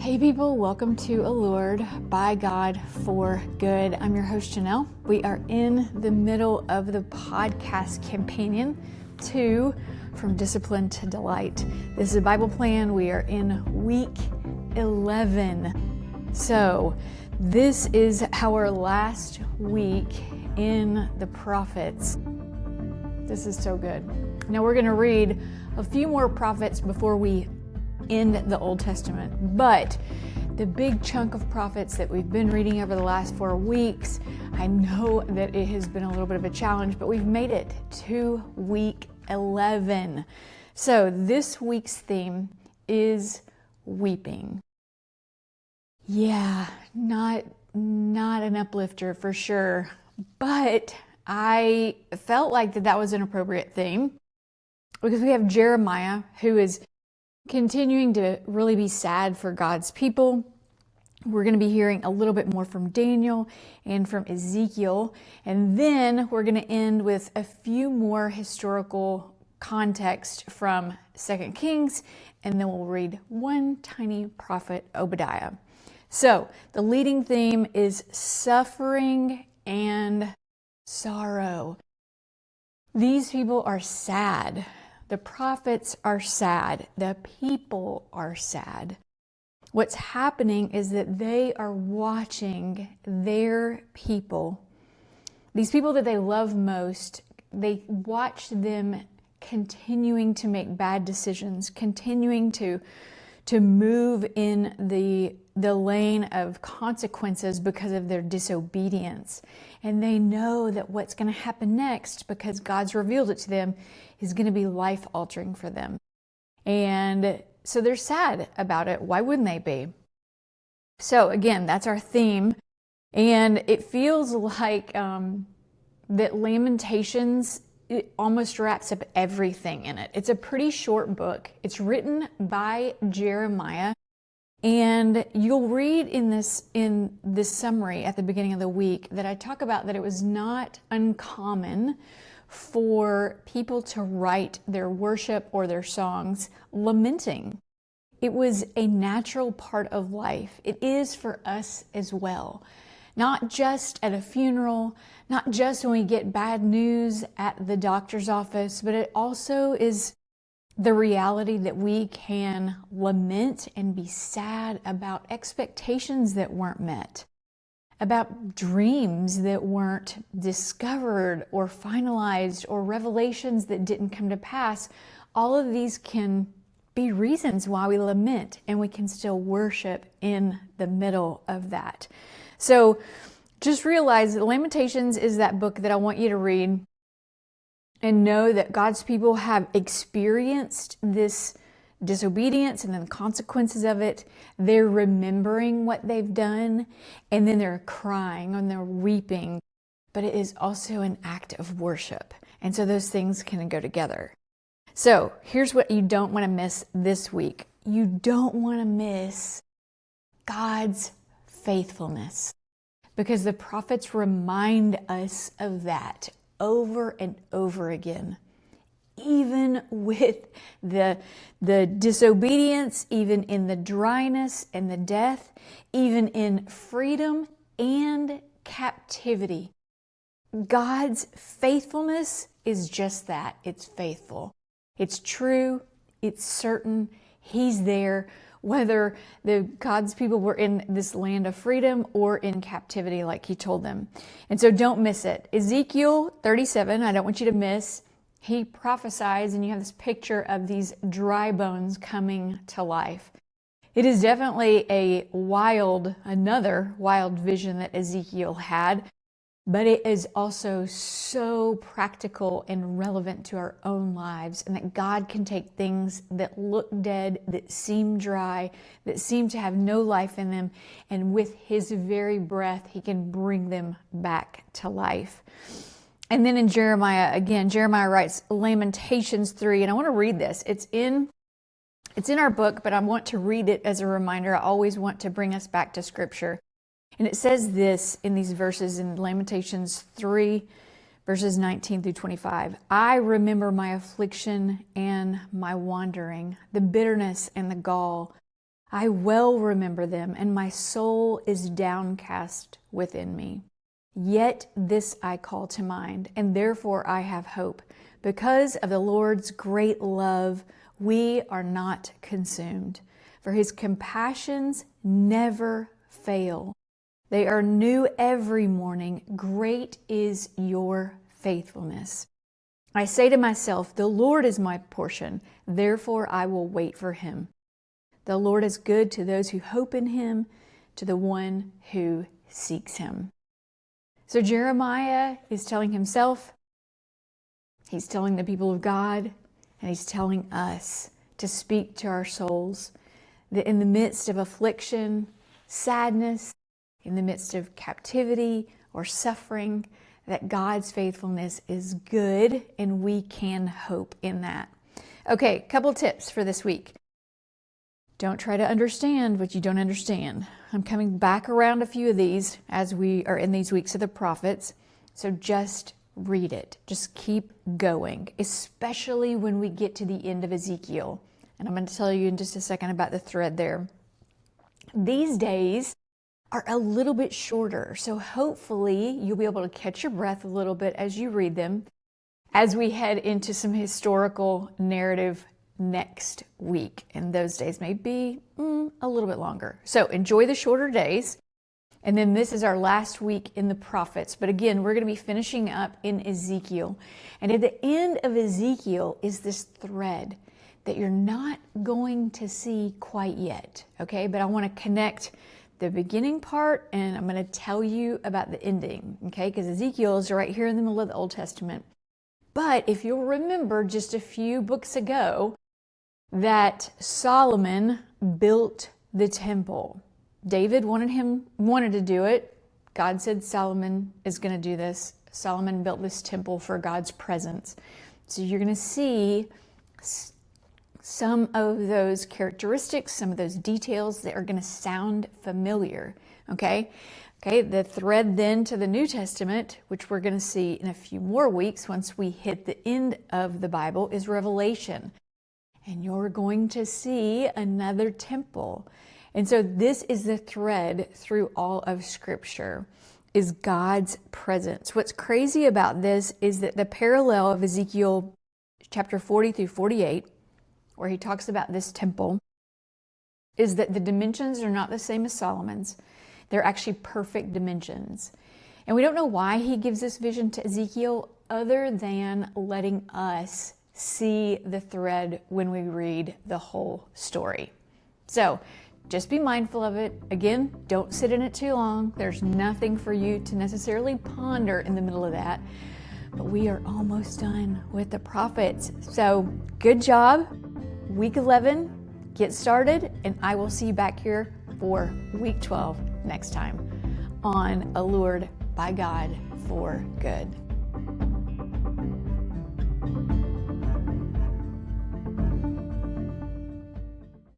Hey people, welcome to Allured by God for Good. I'm your host Janelle. We are in the middle of the podcast companion to From Discipline to Delight. This is a Bible plan. We are in week 11. So this is our last week in the prophets. This is so good. Now we're going to read a few more prophets before we end the Old Testament, but the big chunk of prophets that we've been reading over the last 4 weeks, I know that it has been a little bit of a challenge, but we've made it to week 11. So this week's theme is weeping. Yeah, not an uplifter for sure, but I felt like that was an appropriate theme because we have Jeremiah, who is continuing to really be sad for God's people. We're going to be hearing a little bit more from Daniel and from Ezekiel. And then we're going to end with a few more historical context from 2 Kings. And then we'll read one tiny prophet, Obadiah. So the leading theme is suffering and sorrow. These people are sad. The prophets are sad. The people are sad. What's happening is that they are watching their people, these people that they love most, they watch them continuing to make bad decisions, continuing to move in the lane of consequences because of their disobedience. And they know that what's going to happen next, because God's revealed it to them, is going to be life-altering for them. And so they're sad about it. Why wouldn't they be? So again, that's our theme. And it feels like that Lamentations, it almost wraps up everything in it. It's a pretty short book. It's written by Jeremiah. And you'll read in this summary at the beginning of the week that I talk about that it was not uncommon for people to write their worship or their songs lamenting. It was a natural part of life. It is for us as well. Not just at a funeral, not just when we get bad news at the doctor's office, but it also is the reality that we can lament and be sad about expectations that weren't met, about dreams that weren't discovered or finalized, or revelations that didn't come to pass. All of these can be reasons why we lament, and we can still worship in the middle of that. So just realize that Lamentations is that book that I want you to read and know that God's people have experienced this disobedience and then the consequences of it. They're remembering what they've done, and then they're crying and they're weeping. But it is also an act of worship. And so those things can go together. So here's what you don't want to miss this week. You don't want to miss God's faithfulness, because the prophets remind us of that over and over again. Even with the disobedience, even in the dryness and the death, even in freedom and captivity, God's faithfulness is just that. It's faithful. It's true. It's certain. He's there, whether God's people were in this land of freedom or in captivity like he told them. And so don't miss it. Ezekiel 37, I don't want you to miss. He prophesies, and you have this picture of these dry bones coming to life. It is definitely another wild vision that Ezekiel had, but it is also so practical and relevant to our own lives, and that God can take things that look dead, that seem dry, that seem to have no life in them, and with his very breath, he can bring them back to life. And then in Jeremiah, again, Jeremiah writes Lamentations 3, and I want to read this. It's in our book, but I want to read it as a reminder. I always want to bring us back to Scripture. And it says this in these verses in Lamentations 3, verses 19 through 25. I remember my affliction and my wandering, the bitterness and the gall. I well remember them, and my soul is downcast within me. Yet this I call to mind, and therefore I have hope. Because of the Lord's great love, we are not consumed, for his compassions never fail. They are new every morning. Great is your faithfulness. I say to myself, the Lord is my portion, therefore I will wait for him. The Lord is good to those who hope in him, to the one who seeks him. So Jeremiah is telling himself, he's telling the people of God, and he's telling us to speak to our souls that in the midst of affliction, sadness, in the midst of captivity or suffering, that God's faithfulness is good and we can hope in that. Okay, couple tips for this week. Don't try to understand what you don't understand. I'm coming back around a few of these as we are in these weeks of the prophets. So just read it. Just keep going, especially when we get to the end of Ezekiel. And I'm going to tell you in just a second about the thread there. These days are a little bit shorter, so hopefully you'll be able to catch your breath a little bit as you read them, as we head into some historical narrative next week. And those days may be a little bit longer. So enjoy the shorter days. And then this is our last week in the prophets. But again, we're going to be finishing up in Ezekiel. And at the end of Ezekiel is this thread that you're not going to see quite yet. Okay, but I want to connect the beginning part and I'm going to tell you about the ending. Okay, because Ezekiel is right here in the middle of the Old Testament. But if you'll remember just a few books ago, that Solomon built the temple. David wanted to do it. God said Solomon is going to do this. Solomon built this temple for God's presence. So you're going to see some of those characteristics, some of those details that are going to sound familiar. Okay, the thread then to the New Testament, which we're going to see in a few more weeks once we hit the end of the Bible, is Revelation. And you're going to see another temple. And so this is the thread through all of Scripture, is God's presence. What's crazy about this is that the parallel of Ezekiel chapter 40 through 48, where he talks about this temple, is that the dimensions are not the same as Solomon's. They're actually perfect dimensions. And we don't know why he gives this vision to Ezekiel other than letting us see the thread when we read the whole story. So just be mindful of it. Again, don't sit in it too long. There's nothing for you to necessarily ponder in the middle of that. But we are almost done with the prophets. So good job. Week 11, get started, and I will see you back here for week 12 next time on Allured by God for Good.